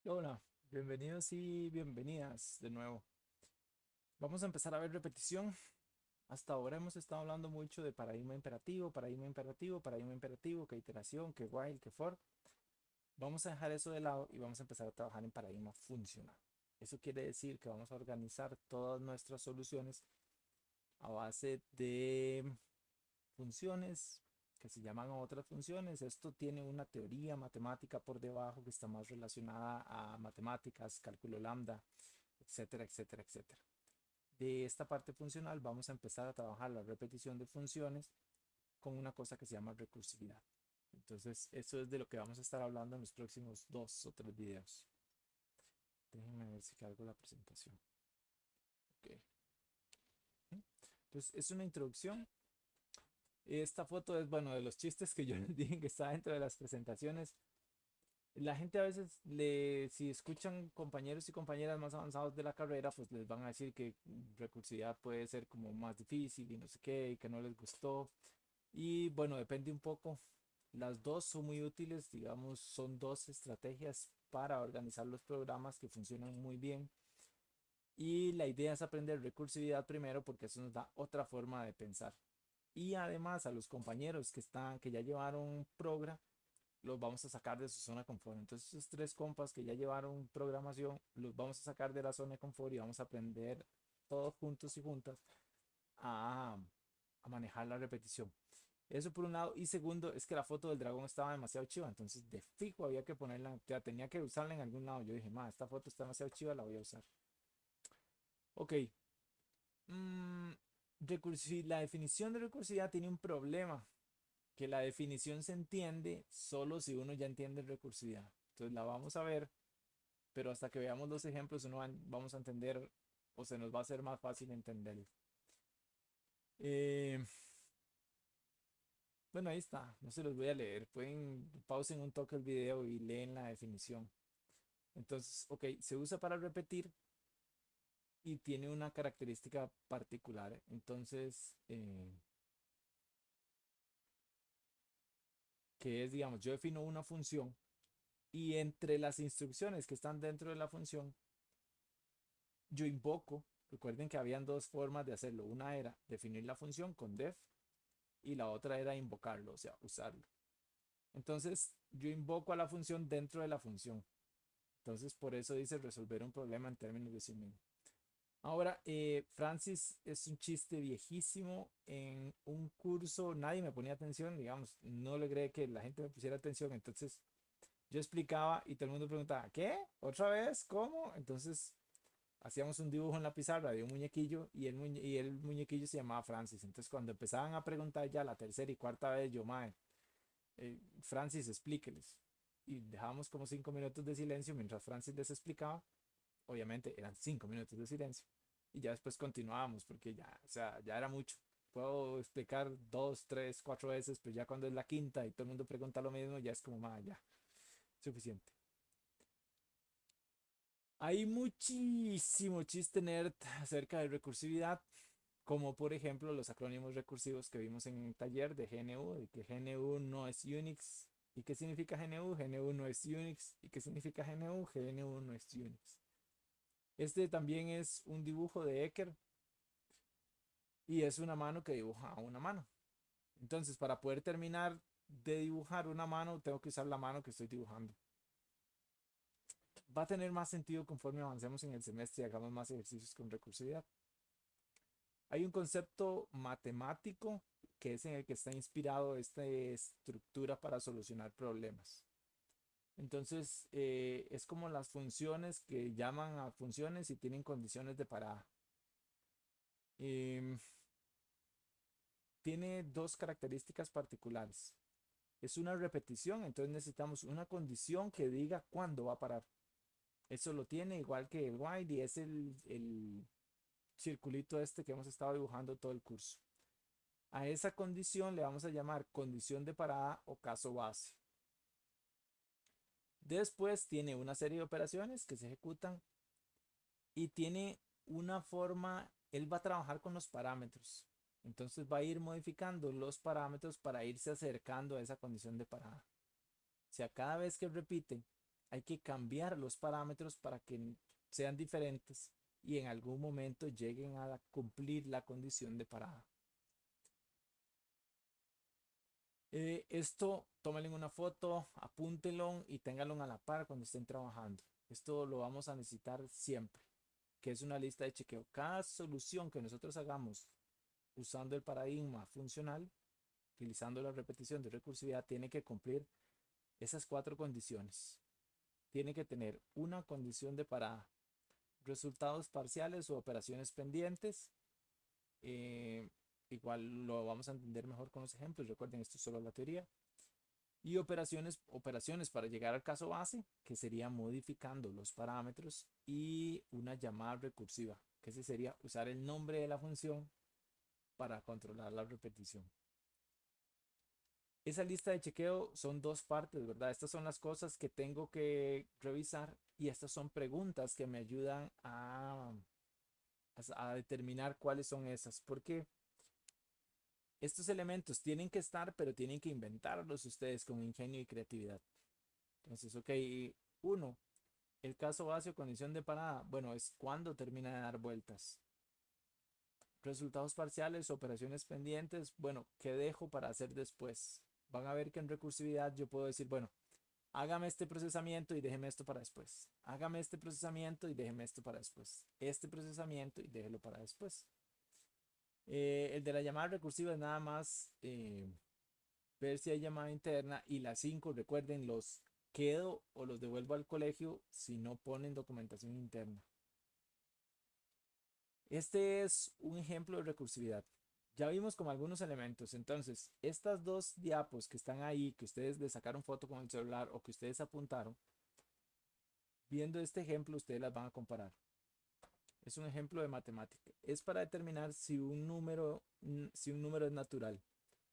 Hola, bienvenidos y bienvenidas de nuevo. Vamos a empezar a ver repetición. Hasta ahora hemos estado hablando mucho de paradigma imperativo, paradigma imperativo, paradigma imperativo, que iteración, que while, que for. Vamos a dejar eso de lado y vamos a empezar a trabajar en paradigma funcional. Eso quiere decir que vamos a organizar todas nuestras soluciones a base de funciones que se llaman otras funciones. Esto tiene una teoría matemática por debajo que está más relacionada a matemáticas, cálculo lambda, etcétera, etcétera, etcétera. De esta parte funcional vamos a empezar a trabajar la repetición de funciones con una cosa que se llama recursividad. Entonces, eso es de lo que vamos a estar hablando en los próximos 2 o 3 videos. Déjenme ver si cargo la presentación. Ok. Entonces, es una introducción. Esta foto es, bueno, de los chistes que yo les dije que está dentro de las presentaciones. La gente a veces, si escuchan compañeros y compañeras más avanzados de la carrera, pues les van a decir que recursividad puede ser como más difícil y no sé qué, y que no les gustó. Y bueno, depende un poco. Las dos son muy útiles, digamos, son dos estrategias para organizar los programas que funcionan muy bien. Y la idea es aprender recursividad primero porque eso nos da otra forma de pensar. Y además a los compañeros que ya llevaron Progra, los vamos a sacar de su zona de confort. Entonces, esos tres compas que ya llevaron programación, los vamos a sacar de la zona de confort y vamos a aprender todos juntos y juntas a, a manejar la repetición. Eso por un lado. Y segundo, es que la foto del dragón estaba demasiado chiva. Entonces, de fijo había que ponerla. Ya tenía que usarla en algún lado. Yo dije, ma, esta foto está demasiado chiva, la voy a usar. Ok. Mm, la definición de recursividad tiene un problema. Que la definición se entiende solo si uno ya entiende recursividad. Entonces, la vamos a ver. Pero hasta que veamos los ejemplos, vamos a entender o se nos va a hacer más fácil entender. Eh, Bueno, ahí está. No se los voy a leer. Pueden pausen un toque el video y leen la definición. Entonces, ok, se usa para repetir y tiene una característica particular. Entonces, que es, digamos, yo defino una función y entre las instrucciones que están dentro de la función, yo invoco. Recuerden que habían dos formas de hacerlo. Una era definir la función con def y la otra era invocarlo, o sea, usarlo. Entonces, yo invoco a la función dentro de la función. Entonces, por eso dice resolver un problema en términos de sí mismo. Ahora, Francis es un chiste viejísimo en un curso, nadie me ponía atención, digamos, no logré que la gente me pusiera atención, entonces yo explicaba y todo el mundo preguntaba, ¿qué? ¿Otra vez? ¿Cómo? Entonces hacíamos un dibujo en la pizarra de un muñequillo y el muñequillo se llamaba Francis. Entonces cuando empezaban a preguntar ya la tercera y cuarta vez, yo, mae, Francis, explíqueles. Y dejábamos como 5 minutos de silencio mientras Francis les explicaba. Obviamente eran 5 minutos de silencio. Y ya después continuábamos porque ya, o sea, ya era mucho. Puedo explicar 2, 3, 4 veces, pero ya cuando es la quinta y todo el mundo pregunta lo mismo, ya es como, más ya, suficiente. Hay muchísimo chiste nerd acerca de recursividad, como por ejemplo los acrónimos recursivos que vimos en el taller de GNU, de que GNU no es Unix. ¿Y qué significa GNU? GNU no es Unix. ¿Y qué significa GNU? GNU no es Unix. Este también es un dibujo de Ecker y es una mano que dibuja una mano. Entonces, para poder terminar de dibujar una mano, tengo que usar la mano que estoy dibujando. Va a tener más sentido conforme avancemos en el semestre y hagamos más ejercicios con recursividad. Hay un concepto matemático que es en el que está inspirado esta estructura para solucionar problemas. Entonces, es como las funciones que llaman a funciones y tienen condiciones de parada. Em, Tiene dos características particulares. Es una repetición, entonces necesitamos una condición que diga cuándo va a parar. Eso lo tiene igual que el while y es el circulito este que hemos estado dibujando todo el curso. A esa condición le vamos a llamar condición de parada o caso base. Después tiene una serie de operaciones que se ejecutan y tiene una forma, él va a trabajar con los parámetros. Entonces va a ir modificando los parámetros para irse acercando a esa condición de parada. O sea, cada vez que repite hay que cambiar los parámetros para que sean diferentes y en algún momento lleguen a cumplir la condición de parada. Esto, tómenle una foto, apúntenlo y ténganlo a la par cuando estén trabajando. Esto lo vamos a necesitar siempre, que es una lista de chequeo. Cada solución que nosotros hagamos usando el paradigma funcional, utilizando la repetición de recursividad, tiene que cumplir esas 4 condiciones. Tiene que tener una condición de parada, resultados parciales o operaciones pendientes. Igual lo vamos a entender mejor con los ejemplos. Recuerden, esto es solo la teoría. Y operaciones para llegar al caso base, que sería modificando los parámetros, y una llamada recursiva, que ese sería usar el nombre de la función para controlar la repetición. Esa lista de chequeo son 2 partes, ¿verdad? Estas son las cosas que tengo que revisar y estas son preguntas que me ayudan a determinar cuáles son esas, porque estos elementos tienen que estar, pero tienen que inventarlos ustedes con ingenio y creatividad. Entonces, ok, uno, el caso base o condición de parada, bueno, es cuando termina de dar vueltas. Resultados parciales, operaciones pendientes, bueno, ¿qué dejo para hacer después? Van a ver que en recursividad yo puedo decir, bueno, hágame este procesamiento y déjeme esto para después. Hágame este procesamiento y déjeme esto para después. Este procesamiento y déjelo para después. El de la llamada recursiva es nada más ver si hay llamada interna, y las 5, recuerden, los quedo o los devuelvo al colegio si no ponen documentación interna. Este es un ejemplo de recursividad. Ya vimos como algunos elementos. Entonces, estas 2 diapos que están ahí, que ustedes le sacaron foto con el celular o que ustedes apuntaron, viendo este ejemplo, ustedes las van a comparar. Es un ejemplo de matemática. Es para determinar si un número es natural.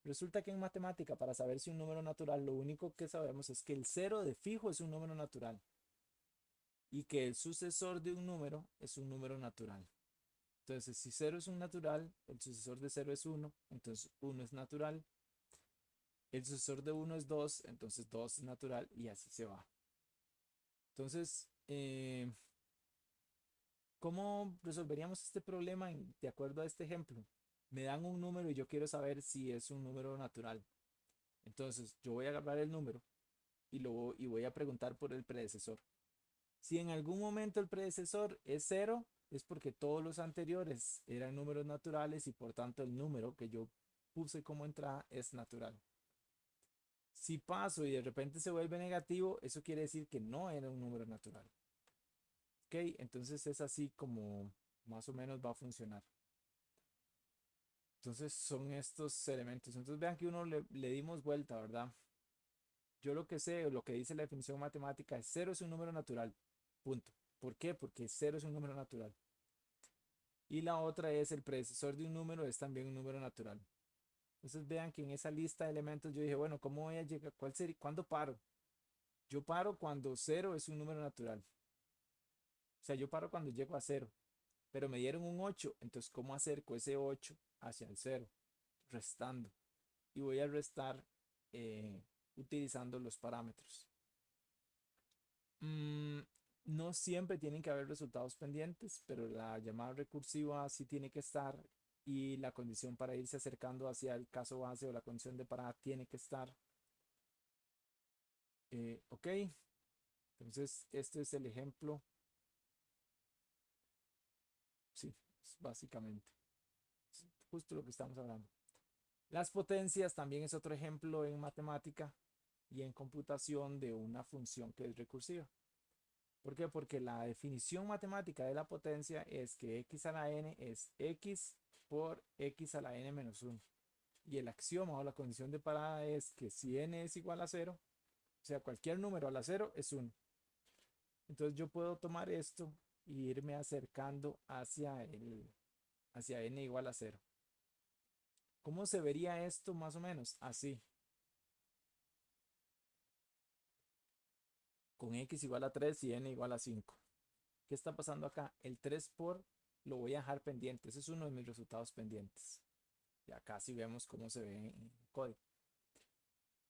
Resulta que en matemática, para saber si un número es natural, lo único que sabemos es que el 0 de fijo es un número natural y que el sucesor de un número es un número natural. Entonces, si 0 es un natural, el sucesor de 0 es 1, entonces 1 es natural. El sucesor de 1 es 2, entonces 2 es natural, y así se va. Entonces, ¿cómo resolveríamos este problema de acuerdo a este ejemplo? Me dan un número y yo quiero saber si es un número natural. Entonces, yo voy a agarrar el número y voy a preguntar por el predecesor. Si en algún momento el predecesor es 0, es porque todos los anteriores eran números naturales y por tanto el número que yo puse como entrada es natural. Si paso y de repente se vuelve negativo, eso quiere decir que no era un número natural. Ok, entonces es así como más o menos va a funcionar. Entonces son estos elementos. Entonces vean que uno le dimos vuelta, ¿verdad? Yo lo que sé, o lo que dice la definición matemática, es 0 es un número natural. Punto. ¿Por qué? Porque 0 es un número natural. Y la otra es el predecesor de un número es también un número natural. Entonces vean que en esa lista de elementos yo dije, bueno, ¿cómo voy a llegar? ¿Cuándo paro? Yo paro cuando 0 es un número natural. O sea, yo paro cuando llego a 0. Pero me dieron un 8. Entonces, ¿cómo acerco ese 8 hacia el 0? Restando. Y voy a restar eh, utilizando los parámetros. No siempre tienen que haber resultados pendientes, pero la llamada recursiva sí tiene que estar, y la condición para irse acercando hacia el caso base o la condición de parada tiene que estar. Ok, entonces este es el ejemplo. Sí, básicamente es justo lo que estamos hablando. Las potencias también es otro ejemplo en matemática y en computación de una función que es recursiva. ¿Por qué? Porque la definición matemática de la potencia es que x a la n es x por x a la n menos 1. Y el axioma o la condición de parada es que si n es igual a 0, o sea, cualquier número a la 0 es 1. Entonces yo puedo tomar esto e irme acercando hacia n igual a 0. ¿Cómo se vería esto más o menos? Así. Con x igual a 3 y n igual a 5. ¿Qué está pasando acá? El 3 por lo voy a dejar pendiente. Ese es uno de mis resultados pendientes. Y acá sí vemos cómo se ve en código.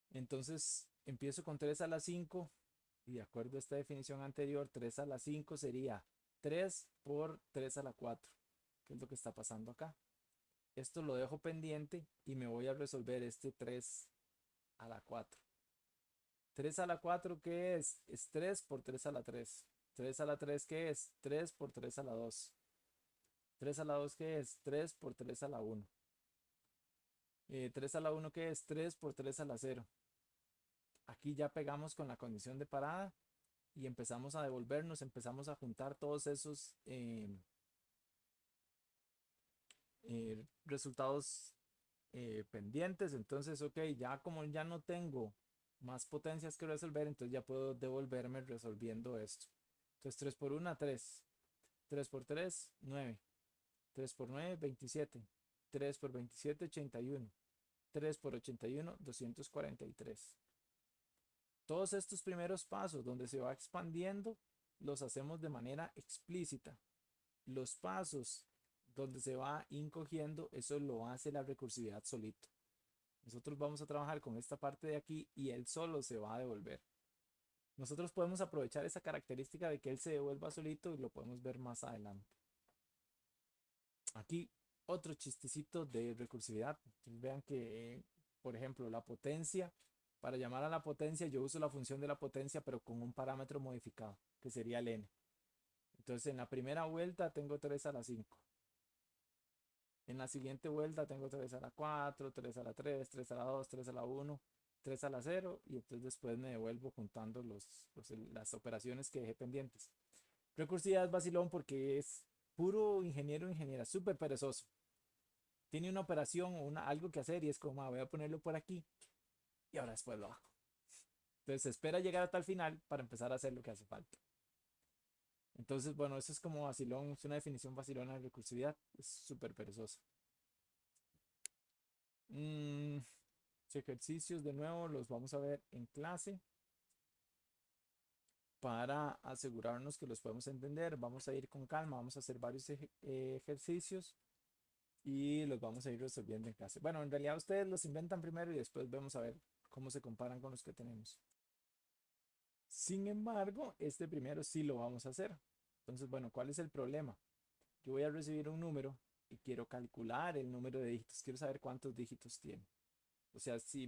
Entonces empiezo con 3 a la 5. Y de acuerdo a esta definición anterior, 3 a la 5 sería 3 por 3 a la 4, que es lo que está pasando acá. Esto lo dejo pendiente y me voy a resolver este 3 a la 4. 3 a la 4, ¿qué es? Es 3 por 3 a la 3. 3 a la 3, ¿qué es? 3 por 3 a la 2. 3 a la 2, ¿qué es? 3 por 3 a la 1. 3 a la 1, ¿qué es? 3 por 3 a la 0. Aquí ya pegamos con la condición de parada y empezamos a devolvernos, empezamos a juntar todos esos resultados pendientes. Entonces, ok, ya como ya no tengo más potencias que resolver, entonces ya puedo devolverme resolviendo esto. Entonces 3 por 1, 3. 3 por 3, 9. 3 por 9, 27. 3 por 27, 81. 3 por 81, 243. Todos estos primeros pasos donde se va expandiendo los hacemos de manera explícita. Los pasos donde se va encogiendo, eso lo hace la recursividad solito. Nosotros vamos a trabajar con esta parte de aquí y él solo se va a devolver. Nosotros podemos aprovechar esa característica de que él se devuelva solito y lo podemos ver más adelante. Aquí otro chistecito de recursividad. Vean que, por ejemplo, la potencia, para llamar a la potencia yo uso la función de la potencia pero con un parámetro modificado, que sería el n. Entonces en la primera vuelta tengo 3 a la 5. En la siguiente vuelta tengo 3 a la 4, 3 a la 3, 3 a la 2, 3 a la 1, 3 a la 0 y entonces después me devuelvo juntando las operaciones que dejé pendientes. Recursividad es vacilón porque es puro ingeniero o ingeniera, súper perezoso. Tiene una operación o algo que hacer y es como, voy a ponerlo por aquí y ahora después lo hago. Entonces espera llegar hasta el final para empezar a hacer lo que hace falta. Entonces, bueno, eso es como vacilón, es una definición vacilona de recursividad, es súper perezoso. Ejercicios de nuevo los vamos a ver en clase para asegurarnos que los podemos entender. Vamos a ir con calma, vamos a hacer varios ejercicios y los vamos a ir resolviendo en clase. Bueno, en realidad ustedes los inventan primero y después vamos a ver cómo se comparan con los que tenemos. Sin embargo, este primero sí lo vamos a hacer. Entonces, bueno, ¿cuál es el problema? Yo voy a recibir un número y quiero calcular el número de dígitos. Quiero saber cuántos dígitos tiene. O sea, si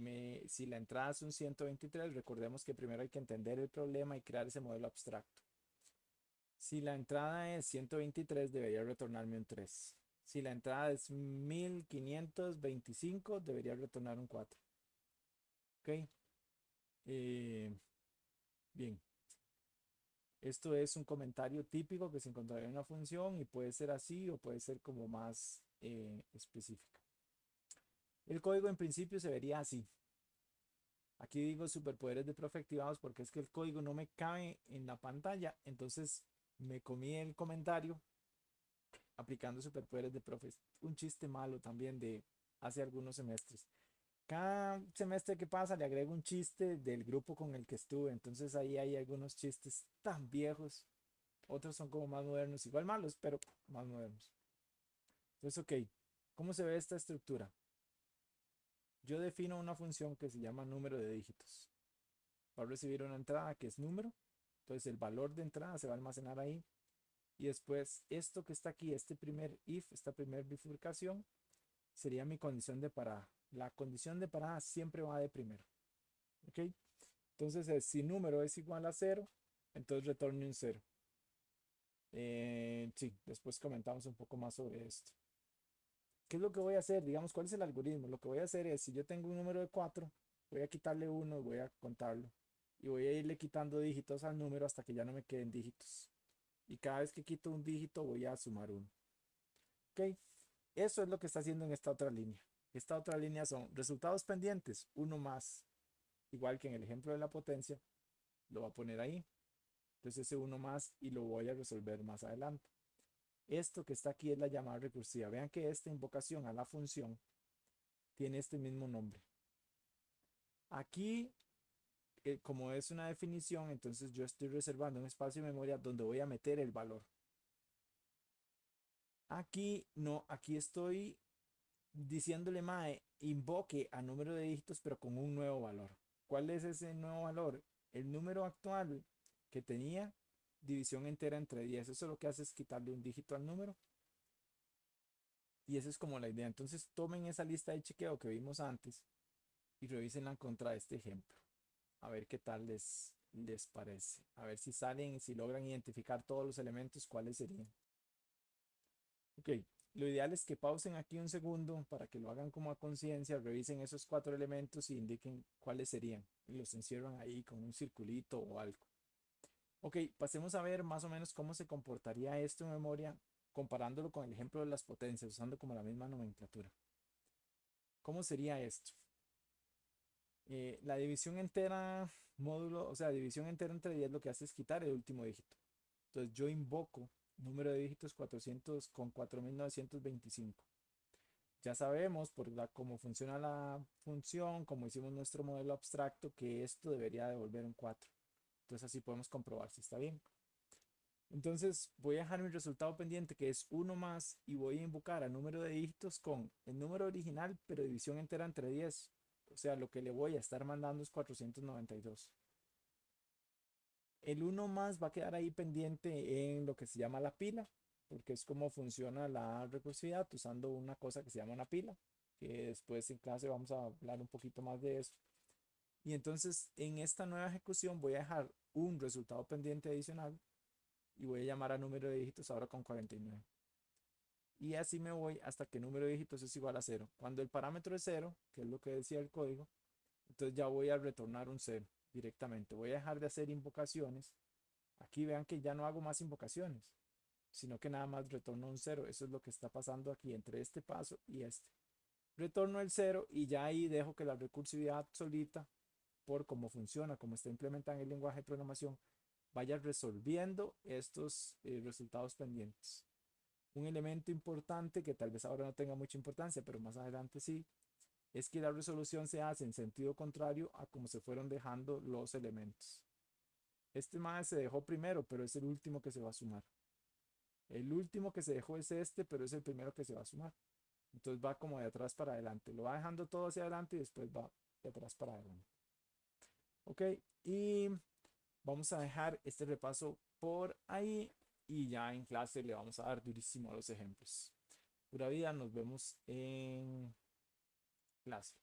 la entrada es un 123, recordemos que primero hay que entender el problema y crear ese modelo abstracto. Si la entrada es 123, debería retornarme un 3. Si la entrada es 1525, debería retornar un 4. ¿Ok? Bien. Esto es un comentario típico que se encontraría en una función y puede ser así o puede ser como más específico. El código en principio se vería así. Aquí digo superpoderes de profe activados porque es que el código no me cabe en la pantalla, entonces me comí el comentario aplicando superpoderes de profe. Un chiste malo también de hace algunos semestres. Cada semestre que pasa le agrego un chiste del grupo con el que estuve, entonces ahí hay algunos chistes tan viejos, otros son como más modernos, igual malos, pero más modernos. Entonces, ok, ¿cómo se ve esta estructura? Yo defino una función que se llama número de dígitos. Va a recibir una entrada que es número, entonces el valor de entrada se va a almacenar ahí y después esto que está aquí, este primer if, esta primera bifurcación sería mi condición de parada. La condición de parada siempre va de primero. ¿Ok? Entonces si número es igual a 0, entonces retorne un 0. Sí, después comentamos un poco más sobre esto. ¿Qué es lo que voy a hacer? Digamos, ¿cuál es el algoritmo? Lo que voy a hacer es, si yo tengo un número de 4, voy a quitarle 1, voy a contarlo. Y voy a irle quitando dígitos al número hasta que ya no me queden dígitos. Y cada vez que quito un dígito voy a sumar 1. ¿Ok? Eso es lo que está haciendo en esta otra línea. Esta otra línea son resultados pendientes, 1 más. Igual que en el ejemplo de la potencia, lo voy a poner ahí. Entonces ese 1 más y lo voy a resolver más adelante. Esto que está aquí es la llamada recursiva. Vean que esta invocación a la función tiene este mismo nombre. Aquí, como es una definición, entonces yo estoy reservando un espacio de memoria donde voy a meter el valor. Aquí no, aquí estoy diciéndole mae, invoque a número de dígitos pero con un nuevo valor. ¿Cuál es ese nuevo valor? el número actual que tenía, división entera entre 10. Eso lo que hace es quitarle un dígito al número. Y esa es como la idea. Entonces tomen esa lista de chequeo que vimos antes y revísenla contra este ejemplo. A ver qué tal les parece. A ver si salen, si logran identificar todos los elementos, cuáles serían. Ok, lo ideal es que pausen aquí un segundo para que lo hagan como a conciencia, revisen esos 4 elementos y indiquen cuáles serían. Y los encierran ahí con un circulito o algo. Ok, pasemos a ver más o menos cómo se comportaría esto en memoria comparándolo con el ejemplo de las potencias, usando como la misma nomenclatura. ¿Cómo sería esto? La división entera módulo, o sea, división entera entre 10 lo que hace es quitar el último dígito. Entonces yo invoco número de dígitos 400 con 4925. Ya sabemos por cómo funciona la función, como hicimos nuestro modelo abstracto, que esto debería devolver un 4. Entonces así podemos comprobar si está bien. Entonces voy a dejar mi resultado pendiente que es 1 más y voy a invocar al número de dígitos con el número original, pero división entera entre 10. O sea, lo que le voy a estar mandando es 492. El 1 más va a quedar ahí pendiente en lo que se llama la pila, porque es como funciona la recursividad usando una cosa que se llama una pila, que después en clase vamos a hablar un poquito más de eso. Y entonces en esta nueva ejecución voy a dejar un resultado pendiente adicional y voy a llamar a número de dígitos ahora con 49. Y así me voy hasta que el número de dígitos es igual a 0. Cuando el parámetro es 0, que es lo que decía el código, entonces ya voy a retornar un 0 directamente. Voy a dejar de hacer invocaciones. Aquí vean que ya no hago más invocaciones, sino que nada más retorno un 0. Eso es lo que está pasando aquí entre este paso y este. Retorno el 0 y ya ahí dejo que la recursividad solita, por cómo funciona, cómo está implementada en el lenguaje de programación, vaya resolviendo estos resultados pendientes. Un elemento importante que tal vez ahora no tenga mucha importancia, pero más adelante sí, es que la resolución se hace en sentido contrario a como se fueron dejando los elementos. Este más se dejó primero, pero es el último que se va a sumar. El último que se dejó es este, pero es el primero que se va a sumar. Entonces va como de atrás para adelante. Lo va dejando todo hacia adelante y después va de atrás para adelante. Ok, y vamos a dejar este repaso por ahí y ya en clase le vamos a dar durísimo a los ejemplos. Pura vida, nos vemos en clase.